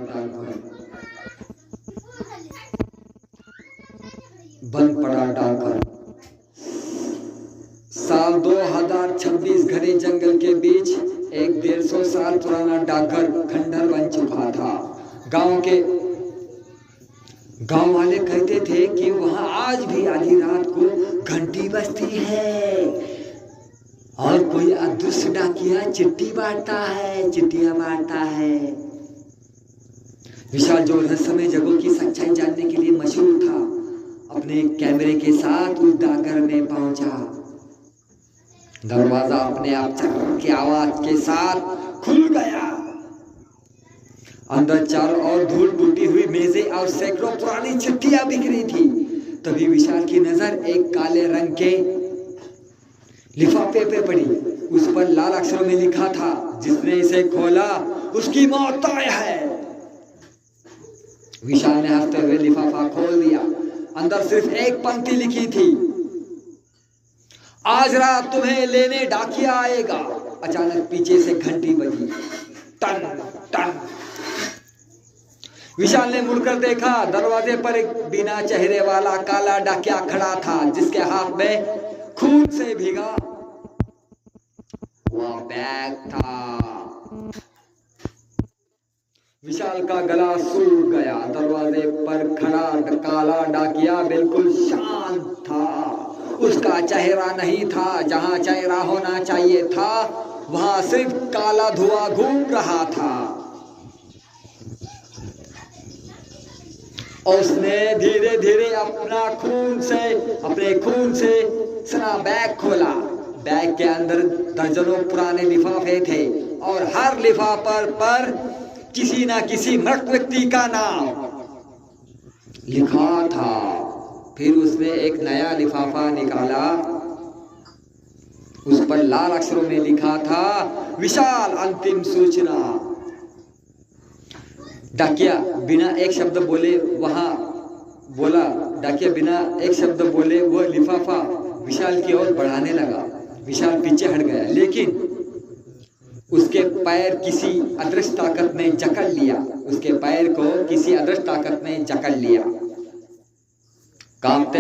डाकघर, बंद पड़ा डाकघर। साल 2026 घने जंगल के बीच एक 150 साल पुराना डाकघर खंडहर बन चुका था। गांव वाले कहते थे कि वहां आज भी आधी रात को घंटी बजती है और कोई अदृश्य डाकिया चिट्ठियां बांटता है। विशाल जो रहस्यमय जगहों की सच्चाई जानने के लिए मशहूर था, अपने कैमरे के साथ उस डाकघर में पहुंचा। दरवाजा अपने आप चक की आवाज के साथ खुल गया। अंदर चारों ओर धूल टूटी हुई मेजें और सैकड़ों पुरानी चिट्ठियां बिखरी थी। तभी विशाल की नजर एक काले रंग के लिफाफे पे पड़ी। उस पर लाल अक्षरों में लिखा था, जिसने इसे खोला उसकी मौत तय है। विशाल ने हंसते हुए लिफाफा खोल दिया। अंदर सिर्फ एक पंक्ति लिखी थी, आज रात तुम्हें लेने डाकिया आएगा। अचानक पीछे से घंटी बजी, टन टन। विशाल ने मुड़कर देखा, दरवाजे पर एक बिना चेहरे वाला काला डाकिया खड़ा था, जिसके हाथ में खून से भीगा वह बैग था। विशाल का गला सूख गया। दरवाजे पर खड़ा काला डाकिया बिल्कुल शांत था। उसका चेहरा नहीं था जहां चेहरा होना चाहिए था, वहां सिर्फ काला धुआं घूम रहा था। उसने धीरे धीरे अपने खून से सना बैग खोला। बैग के अंदर दर्जनों पुराने लिफाफे थे और हर लिफाफे पर किसी न किसी मृत व्यक्ति का नाम लिखा था। फिर उसने एक नया लिफाफा निकाला। उस पर लाल अक्षरों में लिखा था, विशाल अंतिम सूचना। डाकिया बिना एक शब्द बोले वह लिफाफा विशाल की ओर बढ़ाने लगा। विशाल पीछे हट गया, लेकिन उसके पैर किसी अदृश्य ताकत ने जकड़ लिया। कांपते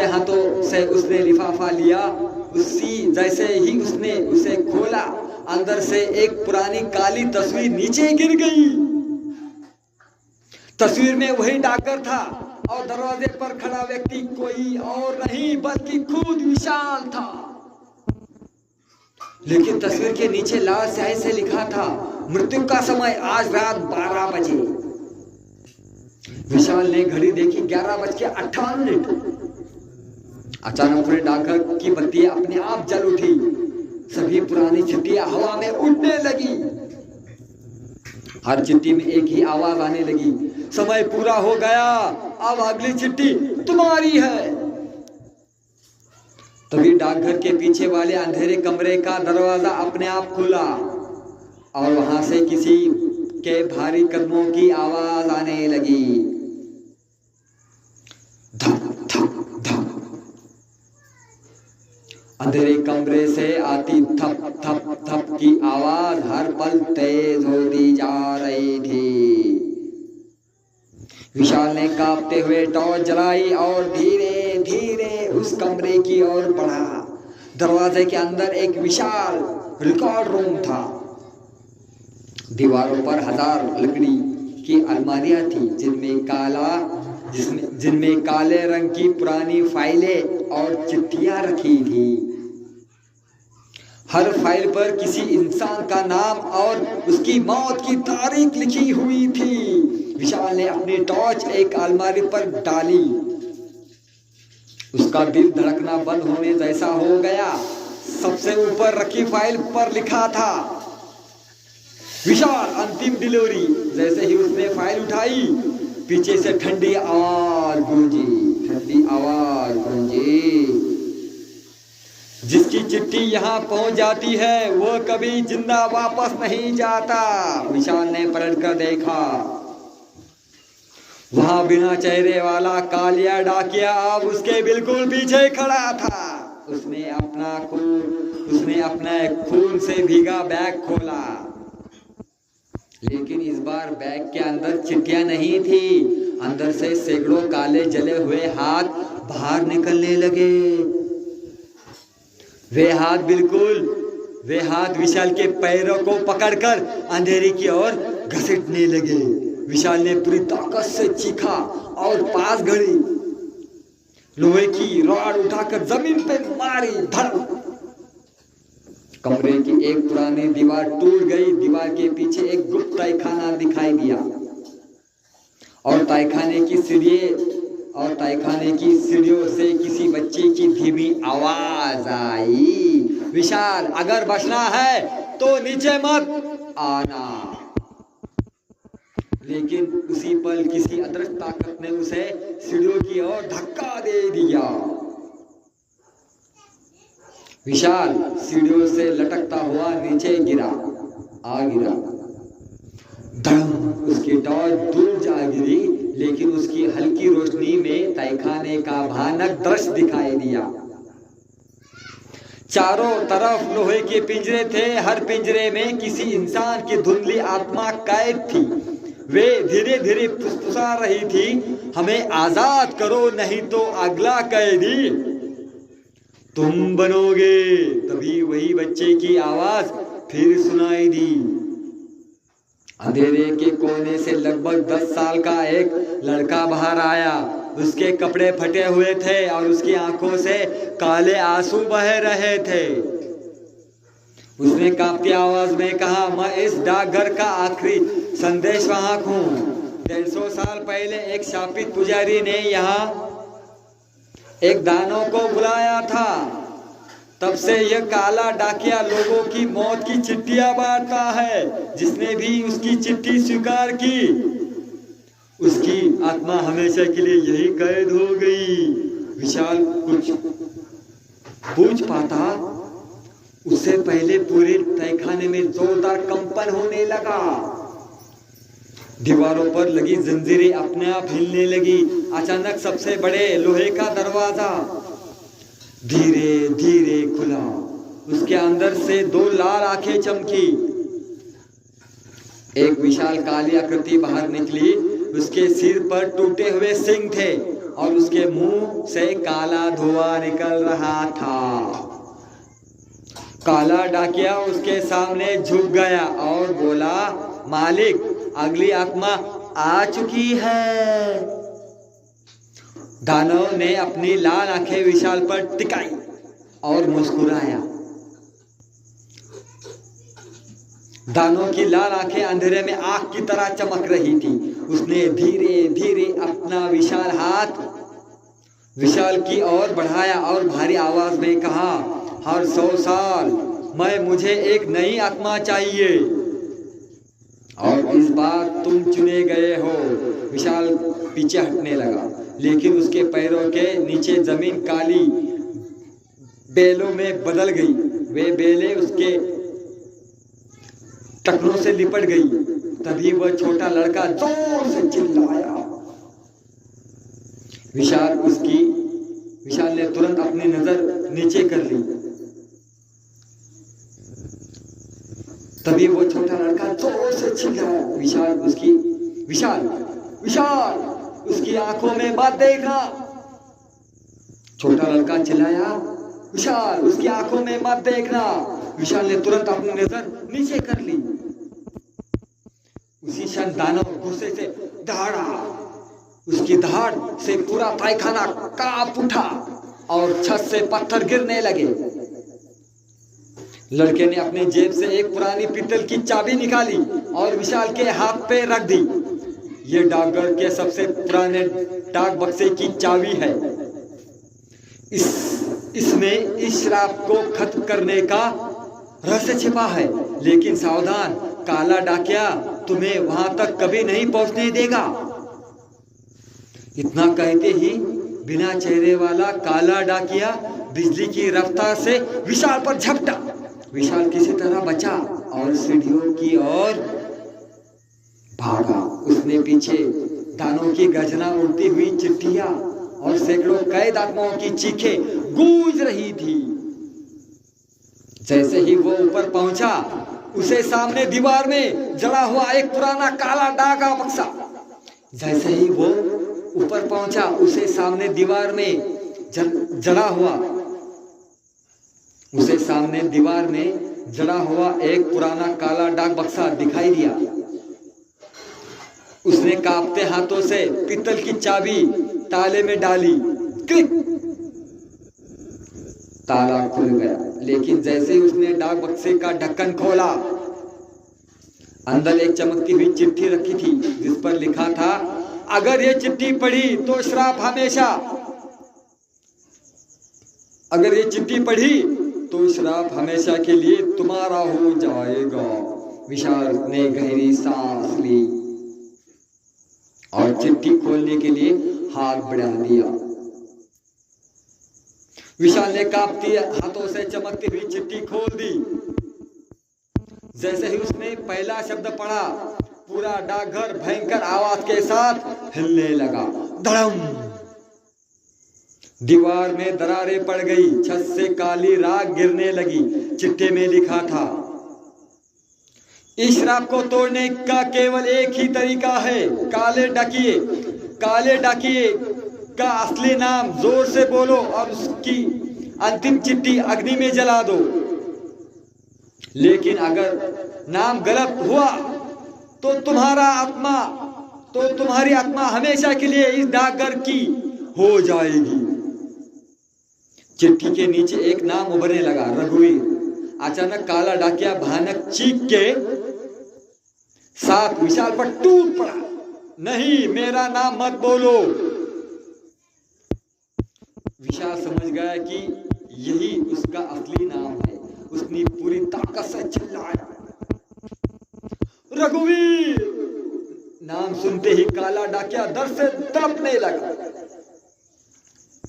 हाथों से उसने लिफाफा लिया। जैसे ही उसने उसे खोला, अंदर से एक पुरानी काली तस्वीर नीचे गिर गई। तस्वीर में वही डाकघर था और दरवाजे पर खड़ा व्यक्ति कोई और नहीं बल्कि खुद विशाल था। लेकिन तस्वीर के नीचे लाल स्याही से लिखा था, मृत्यु का समय आज रात 12 बजे। विशाल ने घड़ी देखी, 11:58। अचानक पूरे डाकघर की बत्तियां अपने आप जल उठी। सभी पुरानी चिट्ठियां हवा में उड़ने लगी। हर चिट्ठी में एक ही आवाज आने लगी, समय पूरा हो गया, अब अगली चिट्ठी तुम्हारी है। तभी डाकघर के पीछे वाले अंधेरे कमरे का दरवाजा अपने आप खुला और वहां से किसी के भारी कदमों की आवाज आने लगी। धक धक धक। अंधेरे कमरे से आती थप थप थप की आवाज हर पल तेज होती जा रही थी। विशाल ने कांपते हुए टॉर्च जलाई और धीरे धीरे उस कमरे की ओर बढ़ा। दरवाजे के अंदर एक विशाल रिकॉर्ड रूम था। दीवारों पर 1000 लकड़ी की अलमारियां थी, जिनमें काले रंग की पुरानी फाइलें और चिट्ठियां रखी थी। हर फाइल पर किसी इंसान का नाम और उसकी मौत की तारीख लिखी हुई थी। विशाल ने अपनी टॉर्च एक अलमारी पर डाली। उसका दिल धड़कना बंद होने जैसा हो गया। सबसे ऊपर रखी फाइल पर लिखा था, विशाल अंतिम डिलीवरी। जैसे ही उसने फाइल उठाई, पीछे से ठंडी आवाज गूंजी। जिसकी चिट्ठी यहाँ पहुंच जाती है वो कभी जिंदा वापस नहीं जाता। विशाल ने पलट कर देखा, वहां बिना चेहरे वाला कालिया डाकिया अब उसके बिल्कुल पीछे खड़ा था। उसने अपने खून से भीगा बैग खोला। लेकिन इस बार बैग के अंदर चिट्ठियां नहीं थी। अंदर से सैकड़ों काले जले हुए हाथ बाहर निकलने लगे। वे हाथ विशाल के पैरों को पकड़कर अंधेरे की ओर घसीटने लगे। विशाल ने पूरी ताकत से चीखा और पास घड़ी लोहे की रॉड उठाकर जमीन पे मारी। धड़! कमरे की एक पुरानी दीवार टूट गई। दीवार के पीछे एक गुप्त तहखाना दिखाई दिया और तहखाने की सीढ़ियों से किसी बच्चे की धीमी आवाज आई, विशाल अगर बचना है तो नीचे मत आना। लेकिन उसी पल किसी अदृश्य ताकत ने उसे सीढ़ियों की ओर धक्का दे दिया। विशाल सीढ़ियों से लटकता हुआ नीचे गिरा। धड़म! उसकी टॉर्च दूर जा गिरी, लेकिन उसकी हल्की रोशनी में तहखाने का भयानक दृश्य दिखाई दिया। चारों तरफ लोहे के पिंजरे थे। हर पिंजरे में किसी इंसान की धुंधली आत्मा कैद थी। वे धीरे धीरे फुसफुसा रही थी, हमें आजाद करो, नहीं तो अगला कैदी तुम बनोगे। तभी वही बच्चे की आवाज फिर सुनाई दी। अंधेरे के कोने से लगभग 10 साल का एक लड़का बाहर आया। उसके कपड़े फटे हुए थे और उसकी आंखों से काले आंसू बह रहे थे। उसने कांपती आवाज में कहा, मैं इस डाकघर का आखिरी संदेशवाहक हूँ। 150 साल पहले एक शापित पुजारी ने यहाँ एक दानव को बुलाया था। तब से यह काला डाकिया लोगों की मौत की चिट्ठियां बांटता है। जिसने भी उसकी चिट्ठी स्वीकार की, उसकी आत्मा हमेशा के लिए यही कैद हो गई। विशाल कुछ पूछ पाता उससे पहले पूरे तहखाने में जोरदार कंपन होने लगा। दीवारों पर लगी जंजीरें अपने आप हिलने लगी। अचानक सबसे बड़े लोहे का दरवाजा धीरे धीरे खुला। उसके अंदर से 2 लाल आंखें चमकी। एक विशाल काली आकृति बाहर निकली। उसके सिर पर टूटे हुए सिंग थे और उसके मुंह से काला धुआं निकल रहा था। काला डाकिया उसके सामने झुक गया और बोला, मालिक, अगली आत्मा आ चुकी है। दानव ने अपनी लाल आंखें विशाल पर टिकाई और मुस्कुराया। दानव की लाल आंखें अंधेरे में आग की तरह चमक रही थी। उसने धीरे धीरे अपना विशाल हाथ विशाल की ओर बढ़ाया और भारी आवाज में कहा, हर 100 साल मुझे एक नई आत्मा चाहिए और इस बार तुम चुने गए हो। विशाल पीछे हटने लगा, लेकिन उसके पैरों के नीचे जमीन काली बेलों में बदल गई। वे बेलें उसके टखनों से लिपट गई। तभी वह छोटा लड़का जोर से चिल्लाया। विशाल ने तुरंत अपनी नजर नीचे कर ली। तभी वो छोटा लड़का जोर से चिल्लाया, विशाल उसकी आंखों में मत देखना। छोटा लड़का चिल्लाया, विशाल उसकी आंखों में मत देखना। विशाल ने तुरंत अपनी नजर नीचे कर ली। उसी क्षण दानव गुस्से से दहाड़ा। उसकी दहाड़ से पूरा तहखाना कांप उठा और छत से पत्थर गिरने लगे। लड़के ने अपनी जेब से एक पुरानी पीतल की चाबी निकाली और विशाल के हाथ पे रख दी। ये डाकघर के सबसे पुराने डाक बक्से की चाबी है। इसमें इस श्राप को खत्म करने का रहस्य छिपा है। लेकिन सावधान, काला डाकिया तुम्हें वहां तक कभी नहीं पहुंचने देगा। इतना कहते ही बिना चेहरे वाला काला डाकिया बिजली की रफ्तार से विशाल पर झपटा। विशाल किसी तरह बचा और सीढ़ियों की ओर भागा। उसने पीछे दानों की गर्जना, उड़ती हुई चिट्ठियां और सैकड़ों कैद आत्माओं की चीखें गूंज रही थी। जैसे ही वो ऊपर पहुंचा, उसे सामने दीवार में जड़ा हुआ एक पुराना काला डाक का बक्सा। जैसे ही वो ऊपर पहुंचा, उसे सामने दीवार में जड़ा हुआ एक पुराना काला डाक बक्सा दिखाई दिया। उसने कांपते हाथों से पीतल की चाबी ताले में डाली। क्लिक, ताला खुल गया। लेकिन जैसे ही उसने डाक बक्से का ढक्कन खोला, अंदर एक चमकती हुई चिट्ठी रखी थी जिस पर लिखा था, अगर ये चिट्ठी पढ़ी तो श्राप हमेशा, अगर ये चिट्ठी पढ़ी तो श्राप हमेशा के लिए तुम्हारा हो जाएगा। विशाल ने गहरी सांस ली और चिट्ठी खोलने के लिए हाथ बढ़ा दिया। विशाल ने कांपती हाथों से चमकती हुई चिट्ठी खोल दी। जैसे ही उसने पहला शब्द पढ़ा, पूरा डाकघर भयंकर आवाज के साथ हिलने लगा। धड़म, दीवार में दरारें पड़ गई, छत से काली राख गिरने लगी। चिट्ठी में लिखा था, इस श्राप को तोड़ने का केवल एक ही तरीका है, काले डाकिए का असली नाम जोर से बोलो और उसकी अंतिम चिट्ठी अग्नि में जला दो। लेकिन अगर नाम गलत हुआ तो तुम्हारी आत्मा हमेशा के लिए इस डाकघर की हो जाएगी। चिट्ठी के नीचे एक नाम उभरने लगा, रघुवीर। अचानक काला डाकिया भयानक चीख के साथ विशाल पर टूट पड़ा। नहीं, मेरा नाम मत बोलो। विशाल समझ गया कि यही उसका असली नाम है। उसने पूरी ताकत से चिल्लाया, रघुवीर। नाम सुनते ही काला डाकिया दर्द से तड़पने लगा।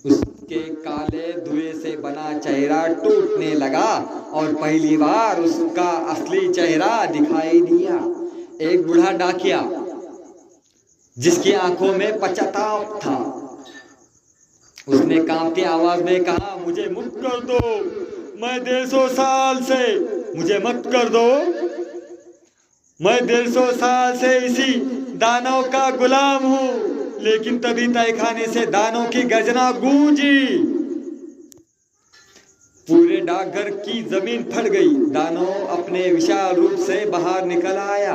उसके काले धुएं से बना चेहरा टूटने लगा और पहली बार उसका असली चेहरा दिखाई दिया। एक बूढ़ा डाकिया जिसकी आंखों में पश्चाताप था। उसने कांपती आवाज में कहा, मुझे मुक्त कर दो, मैं 150 साल से, मुझे मत कर दो, मैं 150 साल से इसी दानव का गुलाम हूं। लेकिन तभी तहखाने से दानव की गर्जना गूंजी। पूरे डाकघर की जमीन फट गई। दानव अपने विशाल रूप से बाहर निकल आया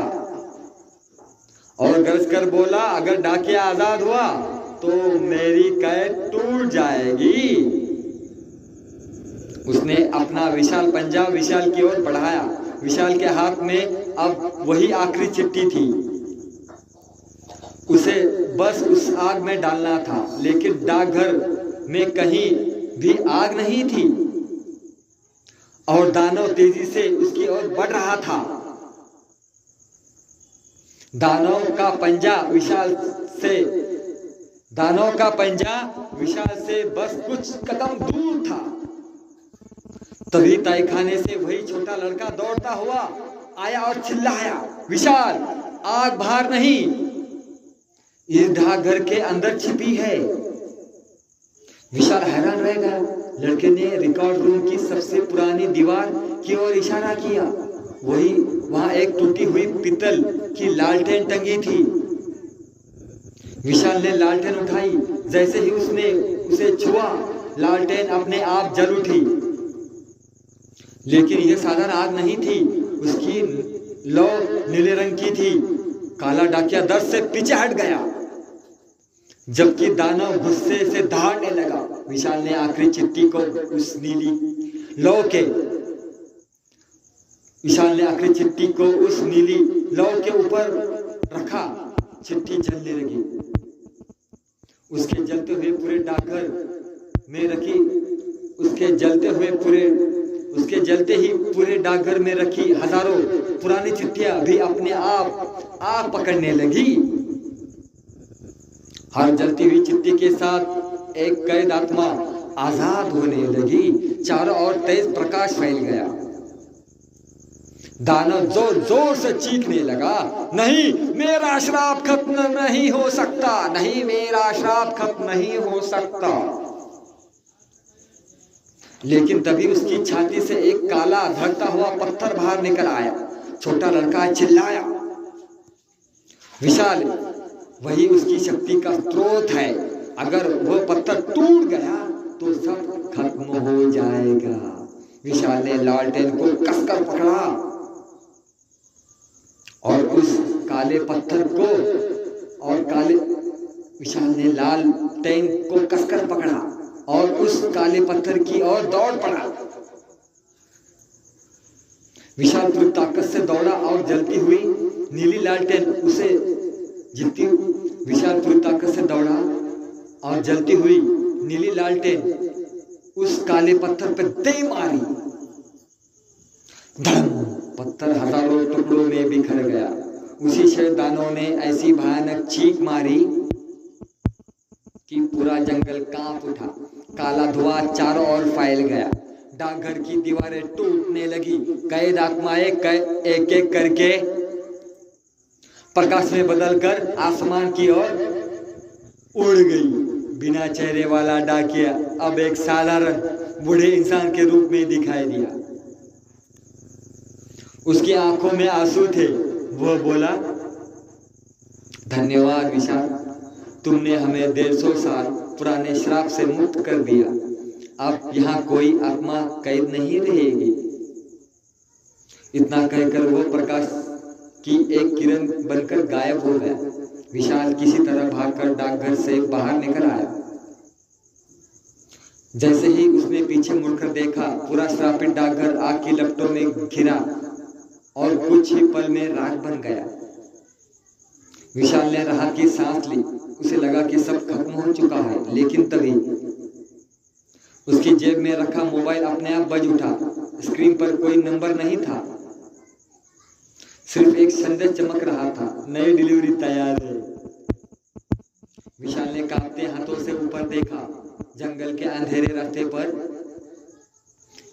और गरज कर बोला, अगर डाकिया आजाद हुआ तो मेरी कैद टूट जाएगी। उसने अपना विशाल पंजा विशाल की ओर बढ़ाया। विशाल के हाथ में अब वही आखिरी चिट्ठी थी। उसे बस उस आग में डालना था, लेकिन डाकघर में कहीं भी आग नहीं थी और दानव तेजी से उसकी ओर बढ़ रहा था। दानव का पंजा विशाल से बस कुछ कदम दूर था। तभी तहखाने से वही छोटा लड़का दौड़ता हुआ आया और चिल्लाया, विशाल, आग बाहर नहीं, इस डाकघर के अंदर छिपी है। विशाल हैरान रह गया। लड़के ने रिकॉर्ड रूम की सबसे पुरानी दीवार की ओर इशारा किया। वहां एक टूटी हुई पीतल की लालटेन टंगी थी। विशाल ने लालटेन उठाई। जैसे ही उसने उसे छुआ, लालटेन अपने आप जल उठी। लेकिन यह साधारण आग नहीं थी, उसकी लौ नीले रंग की थी। काला डाकिया दर्द से पीछे हट गया, जबकि दानव गुस्से से दहाड़ने लगा। विशाल ने आखिरी चिट्ठी को उस नीली लौ के ऊपर रखा। चिट्ठी जलने लगी। उसके जलते हुए पूरे डाकघर में रखी हजारों पुरानी चिट्ठियां भी अपने आप आग पकड़ने लगी। हर जलती हुई चिट्ठी के साथ एक कैद आत्मा आजाद होने लगी। चारों ओर तेज प्रकाश फैल गया। दानव जोर जोर से चीखने लगा, नहीं, मेरा श्राप खत्म नहीं हो सकता, नहीं, मेरा श्राप खत्म नहीं हो सकता। लेकिन तभी उसकी छाती से एक काला धड़कता हुआ पत्थर बाहर निकल आया छोटा लड़का चिल्लाया। विशाल वही उसकी शक्ति का स्रोत है, अगर वो पत्थर टूट गया तो सब खत्म हो जाएगा। विशाल ने लालटेन को कसकर पकड़ा और उस काले पत्थर को विशाल ने लालटेन को कसकर पकड़ा और उस काले पत्थर की ओर दौड़ पड़ा। विशाल पूरी ताकत से दौड़ा और जलती हुई नीली लालटेन उसे विशाल पूरी ताकत से दौड़ा और जलती हुई नीली लालटेन उस काले पत्थर पर दे मारी। धड़म, पत्थर हजारों टुकड़ों में बिखर गया। उसी शैतानों ने ऐसी भयानक चीख मारी कि पूरा जंगल कांप उठा। काला धुआं चारों ओर फैल गया। डाकघर की दीवारें टूटने लगी। कैद आत्माएं एक एक करके प्रकाश में बदलकर आसमान की ओर उड़ गई। बिना चेहरे वाला डाकिया अब एक साधारण बूढ़े इंसान के रूप में दिखाई दिया। उसकी आंखों में आंसू थे। वह बोला, धन्यवाद विशाल, तुमने हमें 150 साल पुराने श्राप से मुक्त कर दिया। अब यहाँ कोई आत्मा कैद नहीं रहेगी। इतना कहकर वो प्रकाश की एक किरण बनकर गायब हो गया। विशाल किसी तरह भागकर डाकघर से बाहर निकल आया। जैसे ही उसने पीछे मुड़कर देखा, पूरा श्रापित डाकघर आग की लपटों में घिरा और कुछ ही पल में राख बन गया। विशाल ने राहत की सांस ली। उसे लगा कि सब खत्म हो चुका है, लेकिन तभी उसकी जेब में रखा मोबाइल अपने आप बज उठा। स्क्रीन पर कोई नंबर नहीं था, सिर्फ एक संदेश चमक रहा था, नई डिलीवरी तैयार है। विशाल ने कांपते हाथों से ऊपर देखा। जंगल के अंधेरे रास्ते पर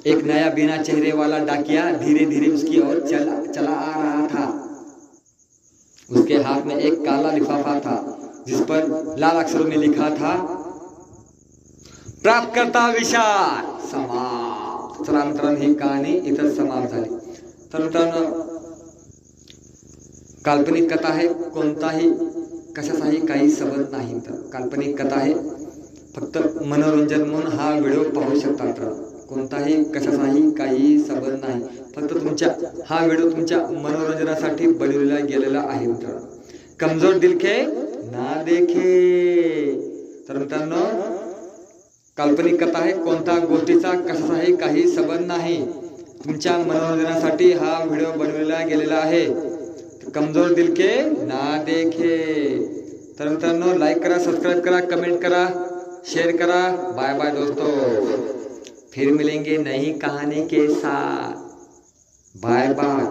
एक नया बिना चेहरे वाला डाकिया धीरे धीरे उसकी ओर चला आ रहा था। उसके हाथ में एक काला लिफाफा था जिस पर लाल अक्षरों में लिखा था, प्राप्तकर्ता विशाल। समाप्त. तर मित्रांनो ही कहाणी इथं समाप्त झाली. तर मित्रांनो काल्पनिक कथा आहे, कोणताही कशाचाही काही संबंध नाही. तर काल्पनिक कथा आहे, फक्त मनोरंजन म्हणून हा व्हिडिओ पाहू शकता. मित्रांनो कोणताही कशाचाही काही संबंध नाही, फक्त हा व्हिडिओ तुमच्या मनोरंजनासाठी बनवलेला गेलेला आहे. मित्रांनो कमजोर दिल के ना देखे. तर मित्रांनो काल्पनिक कथा आहे, कोणता गोष्टीचा कशाचाही काही संबंध नाही, तुमच्या मनोरंजनासाठी हा व्हिडिओ बनवलेला गेलेला आहे. कमजोर दिल के ना देखे. तर मित्रांनो लाईक करा, सब्सक्राइब करा, कमेंट करा, शेयर करा. बाय बाय दोस्तों, फिर मिलेंगे नई कहानी के साथ. Bye bye.